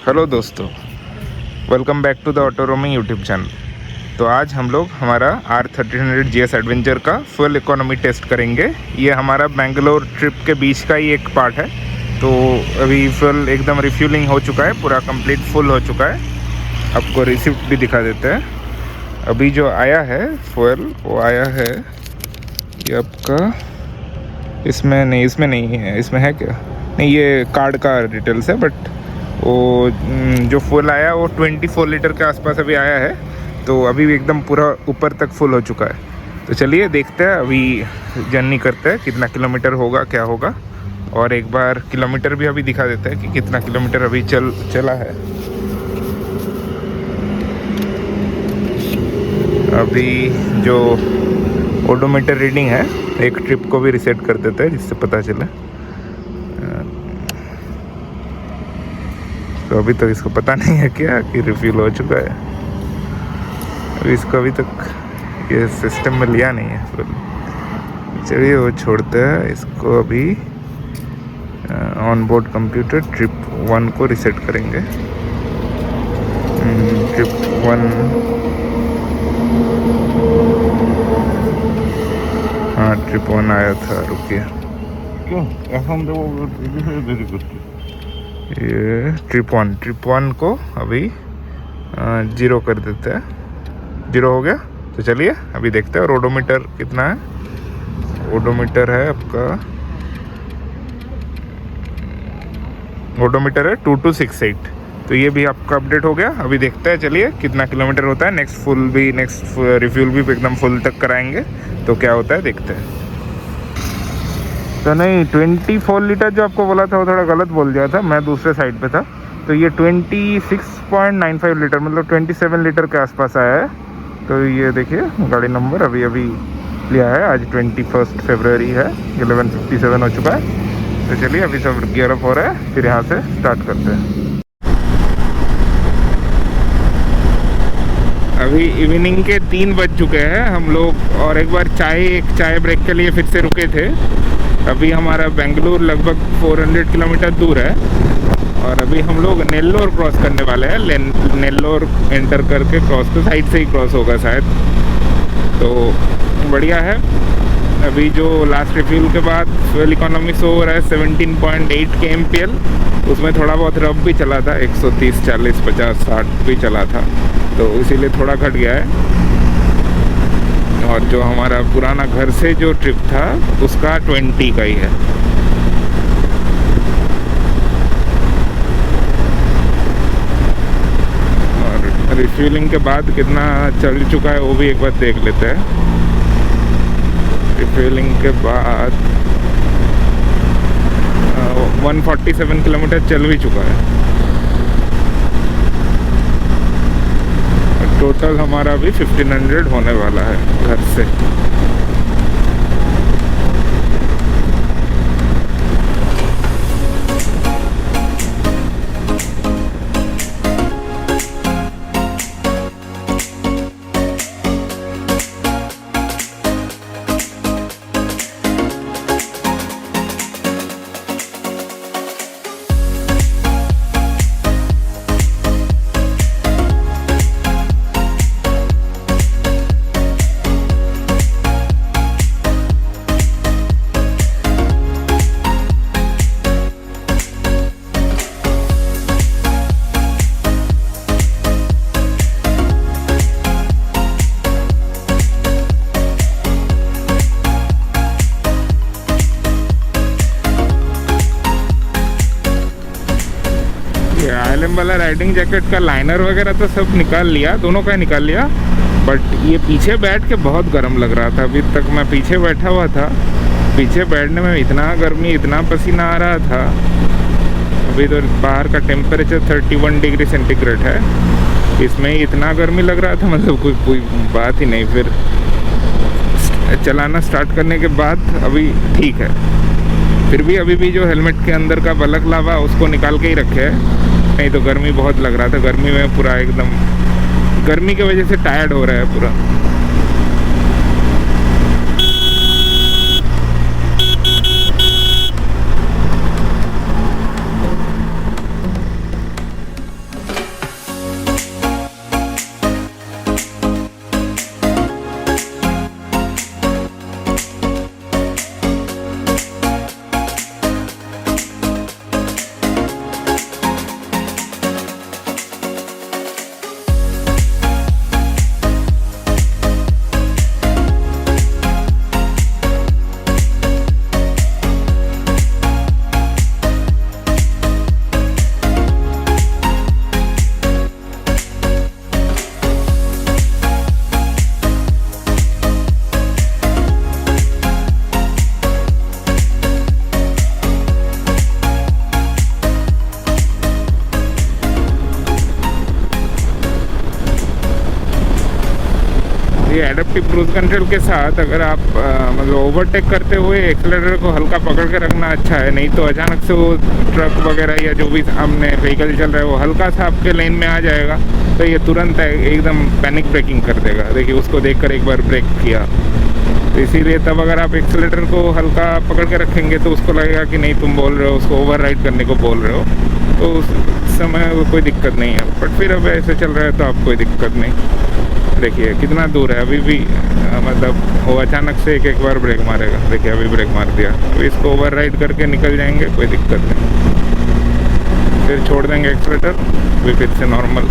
Hello दोस्तों, welcome back to the auto roaming YouTube channel. तो आज हम लोग हमारा R1300 GS एडवेंचर का फुल इकोनॉमी टेस्ट करेंगे। ये हमारा बेंगलोर ट्रिप के बीच का ही एक पार्ट है। तो अभी फुल एकदम रिफ्यूलिंग हो चुका है, पूरा कंप्लीट फुल हो चुका है। आपको रिसिप्ट भी दिखा देते हैं। अभी जो आया है फुल वो आया है ये आपका, इसमें नहीं है, इसमें है क्या? नहीं, ये कार्ड का डिटेल्स है। बट वो जो फुल आया वो 24 लीटर के आसपास अभी आया है। तो अभी भी एकदम पूरा ऊपर तक फुल हो चुका है। तो चलिए देखते हैं, अभी जर्नी करते हैं कितना किलोमीटर होगा, क्या होगा। और एक बार किलोमीटर भी अभी दिखा देते हैं कि कितना किलोमीटर अभी चला है। अभी जो ओडोमीटर रीडिंग है, एक ट्रिप को भी रिसेट कर देते हैं जिससे पता चले। तो अभी तक इसको पता नहीं है क्या कि रिफ्यूल हो चुका है। अभी इसको अभी तक ये सिस्टम में लिया नहीं है फुल। चलिए वो छोड़ते हैं इसको। अभी ऑन बोर्ड कंप्यूटर ट्रिप 1 को रिसेट करेंगे। ट्रिप 1, हाँ ट्रिप 1 आया था। रुकिए, क्यों এখন দেবো দেরি করতে ये ट्रिप 1 को अभी 0 कर देते हैं। 0 हो गया। तो चलिए अभी देखते हैं ओडोमीटर कितना है। ओडोमीटर है आपका, ओडोमीटर है 2268। तो ये भी आपका अपडेट हो गया। अभी देखते हैं, चलिए कितना किलोमीटर होता है। नेक्स्ट रिफ्यूल भी एकदम फुल तक कराएंगे तो क्या होता है देखते हैं। तो नहीं, 24 लीटर जो आपको बोला था वो थोड़ा गलत बोल दिया था, मैं दूसरे साइड पे था। तो ये 26.95 लीटर मतलब 27 लीटर के आसपास आया है। तो ये देखिए गाड़ी नंबर अभी लिया है। आज 21 फरवरी है, 11:57 हो चुका है। तो चलिए अभी सब गियर अप हो रहा है, फिर यहाँ से स्टार्ट करते हैं। अभी इवनिंग के 3 बज चुके हैं हम लोग, और एक बार चाय ब्रेक के लिए फिर से रुके थे। अभी हमारा बेंगलुरु लगभग 400 किलोमीटर दूर है और अभी हम लोग नेल्लोर क्रॉस करने वाले हैं। नेल्लोर एंटर करके क्रॉस, तो साइड से ही क्रॉस होगा शायद। तो बढ़िया है। अभी जो लास्ट रिफ्यूल के बाद फ्यूल इकोनॉमी शो हो रहा है 17.8 kmpl। उसमें थोड़ा बहुत रफ भी चला था, 130, 40, 50, 60 भी चला था, तो इसीलिए थोड़ा घट गया है। और जो हमारा पुराना घर से जो ट्रिप था उसका 20 का ही है। और रिफ्यूलिंग के बाद कितना चल चुका है वो भी एक बार देख लेते हैं। रिफ्यूलिंग के बाद 147 किलोमीटर चल भी चुका है। टोटल हमारा अभी 1500 होने वाला है घर से। आईएलएम वाला राइडिंग जैकेट का लाइनर वगैरह तो सब निकाल लिया, दोनों का निकाल लिया। बट ये पीछे बैठ के बहुत गर्म लग रहा था। अभी तक मैं पीछे बैठा हुआ था, पीछे बैठने में इतना गर्मी, इतना पसीना आ रहा था। अभी तो बाहर का टेम्परेचर 31 डिग्री सेंटीग्रेड है, इसमें इतना गर्मी लग रहा था, मतलब कोई बात ही नहीं। फिर चलाना स्टार्ट करने के बाद अभी ठीक है। फिर भी अभी भी जो हेलमेट के अंदर का बलकलावा उसको निकाल के ही रखे है, नहीं तो गर्मी बहुत लग रहा था। गर्मी में पूरा एकदम, गर्मी की वजह से टायर्ड हो रहा है पूरा। ये एडेप्टिव क्रूज कंट्रोल के साथ अगर आप मतलब ओवरटेक करते हुए एक्सेलेरेटर को हल्का पकड़ के रखना अच्छा है, नहीं तो अचानक से वो ट्रक वगैरह या जो भी सामने व्हीकल चल रहा है वो हल्का सा आपके लेन में आ जाएगा तो ये तुरंत एकदम पैनिक ब्रेकिंग कर देगा। देखिए उसको देखकर एक बार ब्रेक किया, तो इसीलिए तब अगर आप एक्सेलेरेटर को हल्का पकड़ के रखेंगे तो उसको लगेगा कि नहीं तुम बोल रहे हो, उसको ओवरराइड करने को बोल रहे हो, तो उस समय कोई दिक्कत नहीं है। बट फिर अब ऐसे चल रहा है तो आप कोई दिक्कत नहीं। देखिए कितना दूर है अभी भी, मतलब वो अचानक से एक बार ब्रेक मारेगा। देखिए अभी ब्रेक मार दिया, तो इसको ओवरराइड करके निकल जाएंगे, कोई दिक्कत नहीं। फिर छोड़ देंगे एक्सेलेरेटर, फिर से नॉर्मल।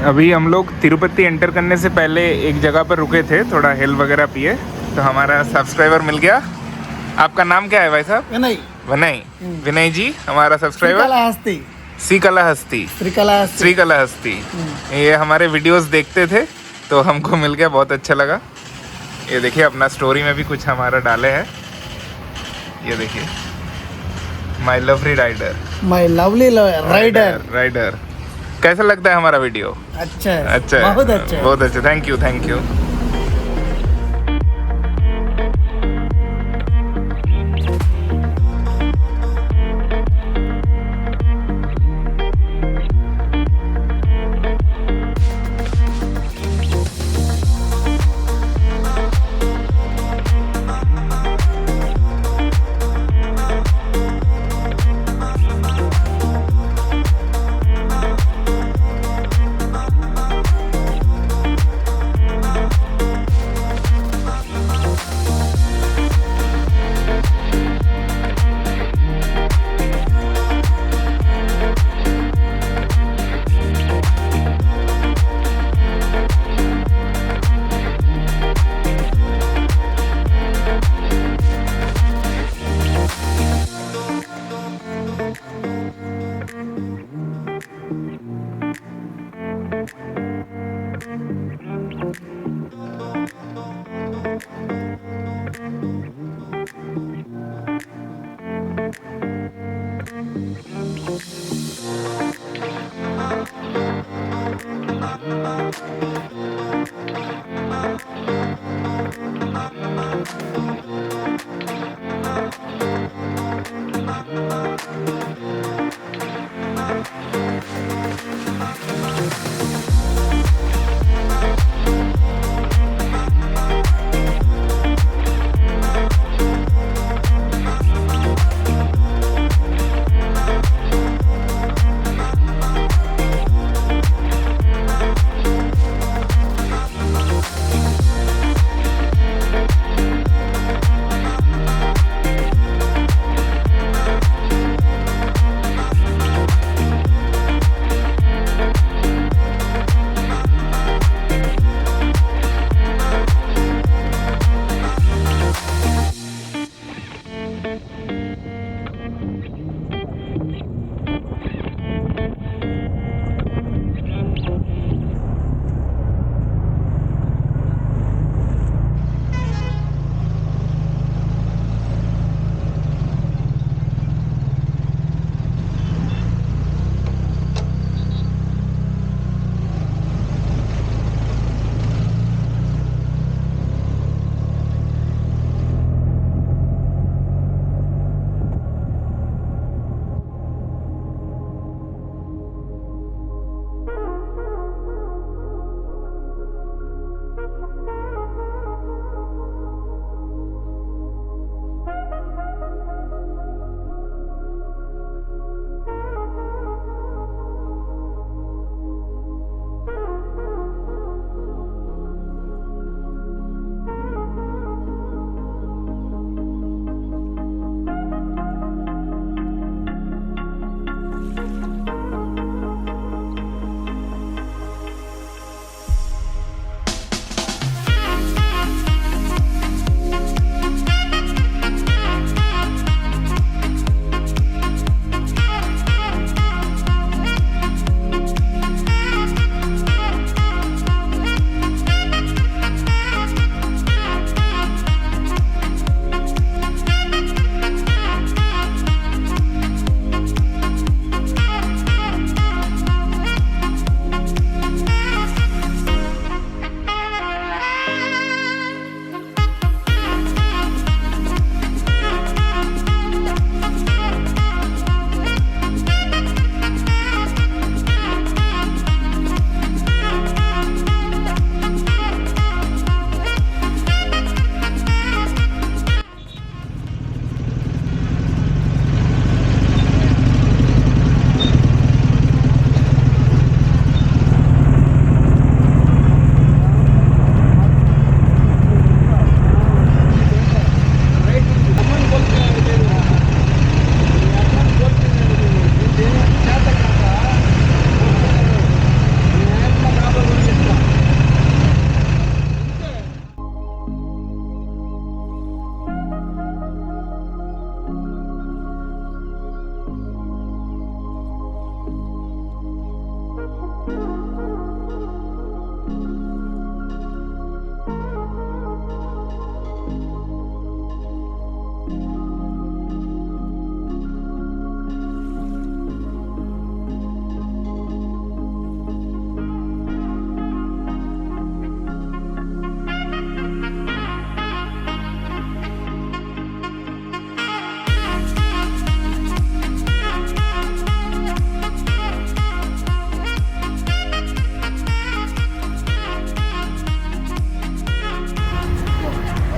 अभी हम लोग तिरुपति एंटर करने से पहले एक जगह पर रुके थे, थोड़ा हेल वगैरह पिए, तो हमारा सब्सक्राइबर मिल गया। आपका नाम क्या है भाई साहब? विनय। विनय, विनय जी हमारा सब्सक्राइबर। श्रीकालाहस्ती। श्रीकालाहस्ती ये हमारे वीडियोस देखते थे तो हमको मिल गया, बहुत अच्छा लगा। ये देखिए अपना स्टोरी में भी कुछ हमारा डाले हैं, ये देखिए my lovely rider. My lovely rider कैसा लगता है हमारा वीडियो? अच्छा है, अच्छा है, बहुत अच्छा है। बहुत अच्छा, थैंक यू।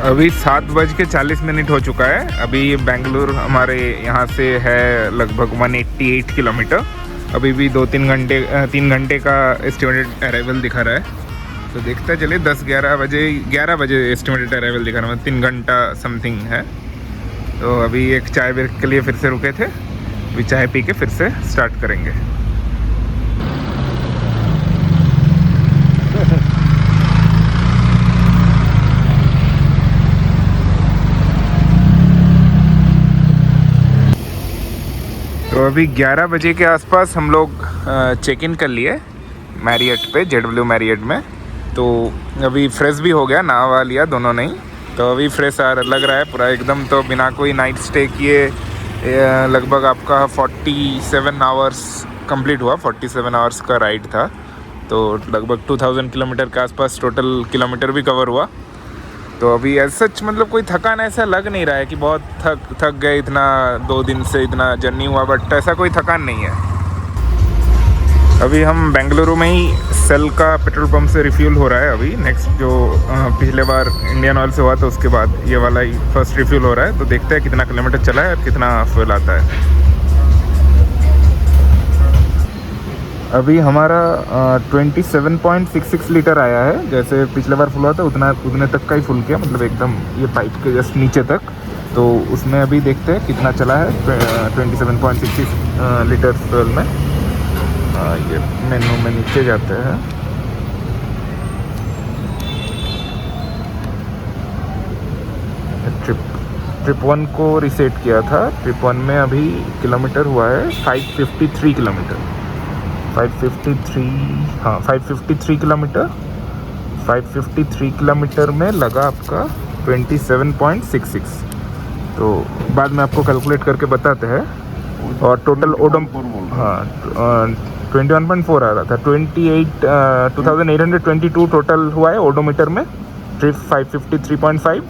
अभी 7:40 हो चुका है। अभी बेंगलुरु हमारे यहाँ से है लगभग 188 किलोमीटर। अभी भी 3 घंटे का एस्टिमेटेड अराइवल दिखा रहा है। तो देखते चले 11 बजे एस्टिमेटेड अराइवल दिखा रहा है, 3 घंटा समथिंग है। तो अभी एक चाय ब्रेक के लिए फिर से रुके थे, अभी चाय पी के फिर से स्टार्ट करेंगे। तो अभी 11 बजे के आसपास हम लोग चेक इन कर लिए मैरियट पे, जेडब्ल्यू मैरियट में। तो अभी फ्रेश भी हो गया, नहा लिया दोनों ने ही। तो अभी फ्रेश लग रहा है पूरा एकदम। तो बिना कोई नाइट स्टे किए लगभग आपका 47 आवर्स कंप्लीट हुआ। 47 आवर्स का राइड था। तो लगभग 2000 किलोमीटर के आसपास टोटल किलोमीटर भी कवर हुआ। तो अभी सच मतलब कोई थकान ऐसा लग नहीं रहा है कि बहुत थक गए, इतना 2 दिन से इतना जर्नी हुआ, बट ऐसा कोई थकान नहीं है। अभी हम बेंगलुरु में ही सेल का पेट्रोल पंप से रिफ्यूल हो रहा है। अभी नेक्स्ट जो पिछले बार इंडियन ऑयल से हुआ था उसके बाद ये वाला ही फर्स्ट रिफ्यूल हो रहा है। तो देखते हैं कितना किलोमीटर चला है और कितना फ्यूल आता है। अभी हमारा 27.66 लीटर आया है। जैसे पिछले बार फुल हुआ था उतने तक का ही फुल किया, मतलब एकदम ये पाइप के जस्ट नीचे तक। तो उसमें अभी देखते हैं कितना चला है 27.66 लीटर फ्यूल में। ये मेनू में नीचे जाते हैं। ट्रिप 1 को रीसेट किया था। ट्रिप 1 में अभी किलोमीटर हुआ है 553 किलोमीटर। 553 किलोमीटर। 553 किलोमीटर में लगा आपका 27.66। तो बाद में आपको कैलकुलेट करके बताते हैं। और टोटल ओडम 21.4 आ रहा था। 2822 टोटल हुआ है ओडोमीटर में। ट्रिप 553.5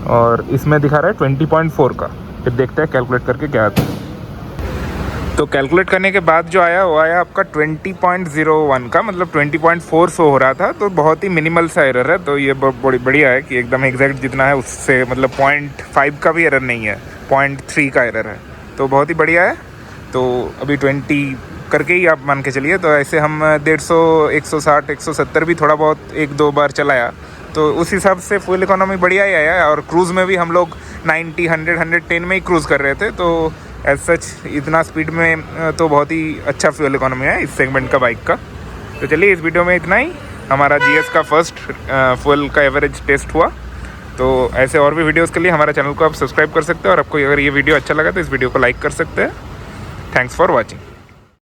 और इसमें दिखा रहा है 20.4 का। फिर देखते हैं कैलकुलेट करके क्या आता है। तो कैलकुलेट करने के बाद जो आया वो आया आपका 20.01 का, मतलब 20.4 शो हो रहा था। तो बहुत ही मिनिमल सा एरर है। तो ये बड़ी बढ़िया है कि एकदम एग्जैक्ट जितना है उससे, मतलब 0.5 का भी एरर नहीं है, 0.3 का एरर है। तो बहुत ही बढ़िया है। तो अभी 20 करके ही आप मान के चलिए। तो ऐसे हम 150, 160, 170 भी थोड़ा बहुत 1-2 बार चलाया। तो उस हिसाब से फुल इकोनॉमी बढ़िया ही आया। और क्रूज़ में भी हम लोग 90, 100, 110 में ही क्रूज़ कर रहे थे। तो एज सच इतना स्पीड में तो बहुत ही अच्छा फ्यूल इकोनॉमी है इस सेगमेंट का बाइक का। तो चलिए इस वीडियो में इतना ही। हमारा GS का फर्स्ट फ्यूल का एवरेज टेस्ट हुआ। तो ऐसे और भी वीडियोस के लिए हमारा चैनल को आप सब्सक्राइब कर सकते हैं। और आपको अगर ये वीडियो अच्छा लगा तो इस वीडियो को लाइक कर सकते हैं। Thanks for watching.